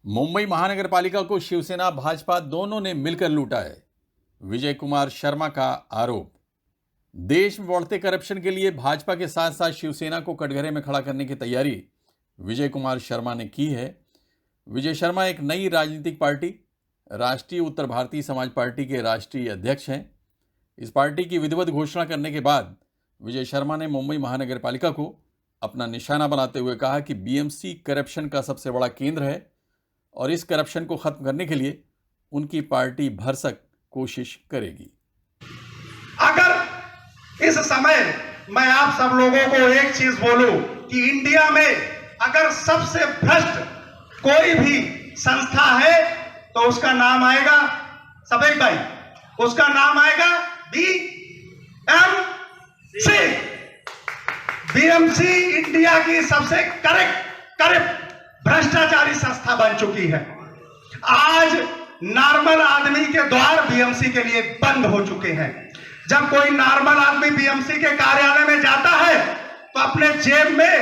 मुंबई महानगर पालिका को शिवसेना भाजपा दोनों ने मिलकर लूटा है, विजय कुमार शर्मा का आरोप। देश में बढ़ते करप्शन के लिए भाजपा के साथ साथ शिवसेना को कटघरे में खड़ा करने की तैयारी विजय कुमार शर्मा ने की है। विजय शर्मा एक नई राजनीतिक पार्टी राष्ट्रीय उत्तर भारतीय समाज पार्टी के राष्ट्रीय अध्यक्ष हैं। इस पार्टी की विधिवत घोषणा करने के बाद विजय शर्मा ने मुंबई महानगर पालिका को अपना निशाना बनाते हुए कहा कि बीएमसी करप्शन का सबसे बड़ा केंद्र है और इस करप्शन को खत्म करने के लिए उनकी पार्टी भरसक कोशिश करेगी। अगर इस समय मैं आप सब लोगों को एक चीज बोलूं कि इंडिया में अगर सबसे भ्रष्ट कोई भी संस्था है तो उसका नाम आएगा, सबेक भाई, उसका नाम आएगा बीएमसी। इंडिया की सबसे करप्ट भ्रष्टाचारी संस्था बन चुकी है। आज नॉर्मल आदमी के द्वार बीएमसी के लिए बंद हो चुके हैं। जब कोई नॉर्मल आदमी बीएमसी के कार्यालय में जाता है तो अपने जेब में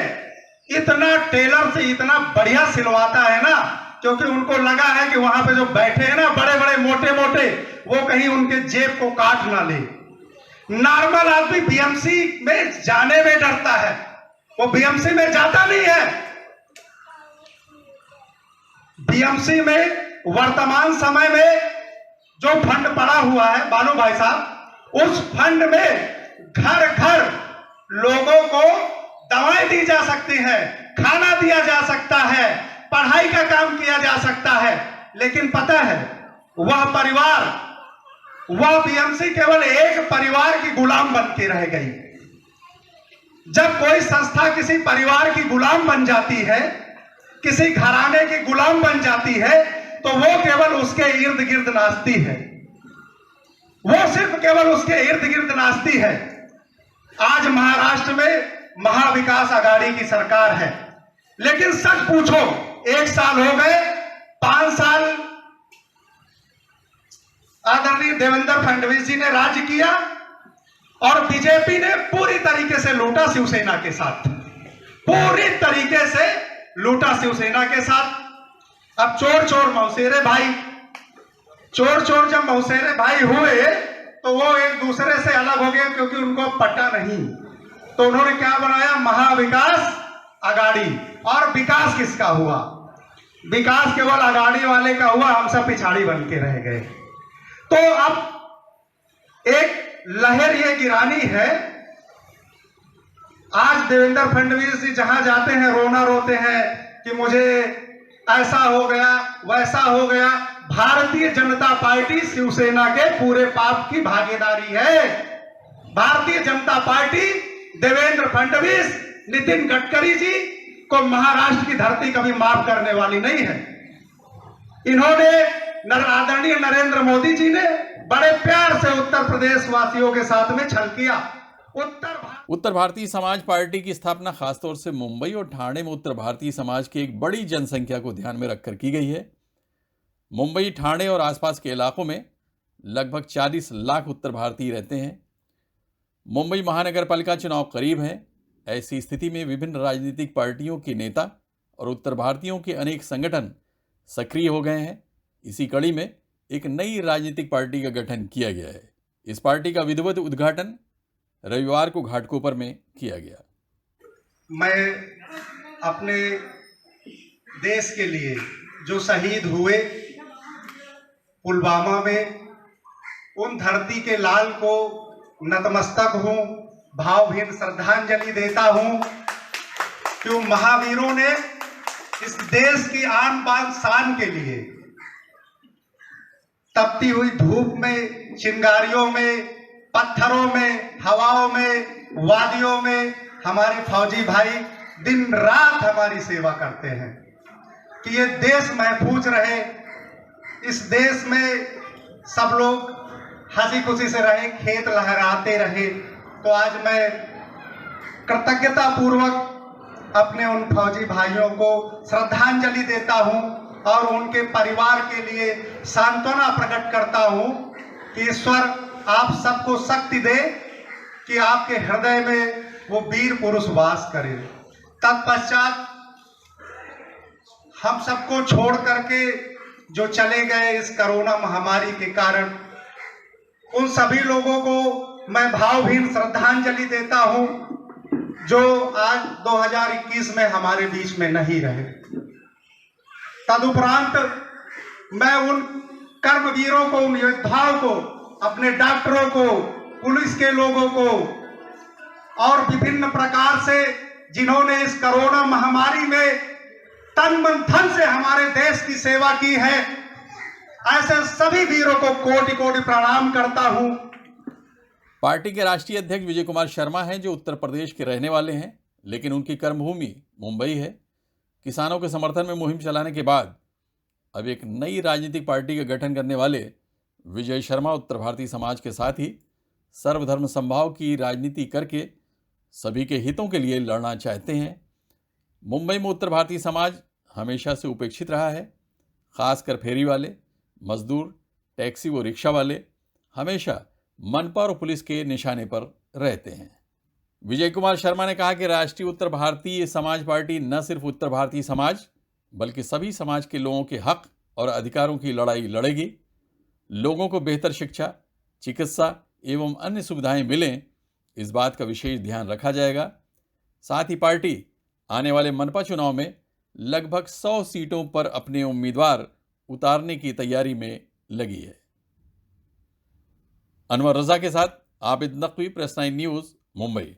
इतना टेलर से इतना बढ़िया सिलवाता है ना, क्योंकि उनको लगा है कि वहां पे जो बैठे हैं ना बड़े बड़े मोटे मोटे, वो कहीं उनके जेब को काट ना ले। नॉर्मल आदमी बीएमसी में जाने में डरता है, वो बीएमसी में जाता नहीं है। बीएमसी में वर्तमान समय में जो फंड पड़ा हुआ है बालू भाई साहब, उस फंड में घर घर लोगों को दवाएं दी जा सकती हैं, खाना दिया जा सकता है, पढ़ाई का काम किया जा सकता है। लेकिन पता है वह परिवार, वह बीएमसी केवल एक परिवार की गुलाम बन के रह गई। जब कोई संस्था किसी परिवार की गुलाम बन जाती है, किसी घराने की गुलाम बन जाती है, तो वो केवल उसके इर्द गिर्द नाचती है, वो सिर्फ केवल उसके इर्द गिर्द नाचती है। आज महाराष्ट्र में महाविकास आघाड़ी की सरकार है, लेकिन सच पूछो 1 साल हो गए, 5 साल आदरणीय देवेंद्र फडणवीस जी ने राज्य किया और बीजेपी ने पूरी तरीके से लूटा शिवसेना के साथ, पूरी तरीके से लूटा शिवसेना के साथ। अब चोर चोर मौसेरे भाई, चोर चोर जब मौसेरे भाई हुए तो वो एक दूसरे से अलग हो गए, क्योंकि उनको पता नहीं। तो उन्होंने क्या बनाया, महाविकास आघाड़ी। और विकास किसका हुआ? विकास केवल आघाड़ी वाले का हुआ, हम सब पिछाड़ी बन के रह गए। तो अब एक लहर ये गिरानी है। आज देवेंद्र फडणवीस जी जहां जाते हैं रोना रोते हैं कि मुझे ऐसा हो गया वैसा हो गया। भारतीय जनता पार्टी शिवसेना के पूरे पाप की भागीदारी है। भारतीय जनता पार्टी देवेंद्र फडणवीस, नितिन गडकरी जी को महाराष्ट्र की धरती कभी माफ करने वाली नहीं है। इन्होंने आदरणीय नरेंद्र मोदी जी ने बड़े प्यार से उत्तर प्रदेश वासियों के साथ में छल किया। उत्तर भारतीय समाज पार्टी की स्थापना खासतौर से मुंबई और ठाणे में उत्तर भारतीय समाज की एक बड़ी जनसंख्या को ध्यान में रखकर की गई है। मुंबई, ठाणे और आसपास के इलाकों में लगभग 40 लाख उत्तर भारतीय रहते हैं। मुंबई महानगर पालिका चुनाव करीब है। ऐसी स्थिति में विभिन्न राजनीतिक पार्टियों के नेता और उत्तर भारतीयों के अनेक संगठन सक्रिय हो गए हैं। इसी कड़ी में एक नई राजनीतिक पार्टी का गठन किया गया है। इस पार्टी का विधिवत उद्घाटन रविवार को घाटकोपर में किया गया। मैं अपने देश के लिए जो शहीद हुए पुलवामा में, उन धरती के लाल को नतमस्तक हूं, भावभीनी श्रद्धांजलि देता हूं कि उन महावीरों ने इस देश की आन बान शान के लिए तपती हुई धूप में, चिंगारियों में, पत्थरों में, हवाओं में, वादियों में हमारे फौजी भाई दिन रात हमारी सेवा करते हैं कि ये देश महफूज रहे, इस देश में सब लोग हंसी खुशी से रहे, खेत लहराते रहे। तो आज मैं कृतज्ञता पूर्वक अपने उन फौजी भाइयों को श्रद्धांजलि देता हूं और उनके परिवार के लिए सांत्वना प्रकट करता हूं कि ईश्वर आप सबको शक्ति दे कि आपके हृदय में वो वीर पुरुष वास करे। तत्पश्चात हम सबको छोड़ करके जो चले गए इस कोरोना महामारी के कारण, उन सभी लोगों को मैं भावभीनी श्रद्धांजलि देता हूं जो आज 2021 में हमारे बीच में नहीं रहे। तदुपरांत मैं उन कर्मवीरों को, उन योद्धाओं को, अपने डॉक्टरों को, पुलिस के लोगों को और विभिन्न प्रकार से जिन्होंने इस कोरोना महामारी में तन मन धन से हमारे देश की सेवा की है, ऐसे सभी वीरों को कोटि कोटि प्रणाम करता हूं। पार्टी के राष्ट्रीय अध्यक्ष विजय कुमार शर्मा हैं, जो उत्तर प्रदेश के रहने वाले हैं, लेकिन उनकी कर्मभूमि मुंबई है। किसानों के समर्थन में मुहिम चलाने के बाद अब एक नई राजनीतिक पार्टी का गठन करने वाले विजय शर्मा उत्तर भारतीय समाज के साथ ही सर्वधर्म समभाव की राजनीति करके सभी के हितों के लिए लड़ना चाहते हैं। मुंबई में उत्तर भारतीय समाज हमेशा से उपेक्षित रहा है। खासकर फेरी वाले, मजदूर, टैक्सी व रिक्शा वाले हमेशा मनपा और पुलिस के निशाने पर रहते हैं। विजय कुमार शर्मा ने कहा कि राष्ट्रीय उत्तर भारतीय समाज पार्टी न सिर्फ उत्तर भारतीय समाज बल्कि सभी समाज के लोगों के हक और अधिकारों की लड़ाई लड़ेगी। लोगों को बेहतर शिक्षा, चिकित्सा एवं अन्य सुविधाएं मिलें, इस बात का विशेष ध्यान रखा जाएगा। साथ ही पार्टी आने वाले मनपा चुनाव में लगभग 100 सीटों पर अपने उम्मीदवार उतारने की तैयारी में लगी है। अनवर रजा के साथ आबिद नकवी, प्रेस 9 न्यूज़, मुंबई।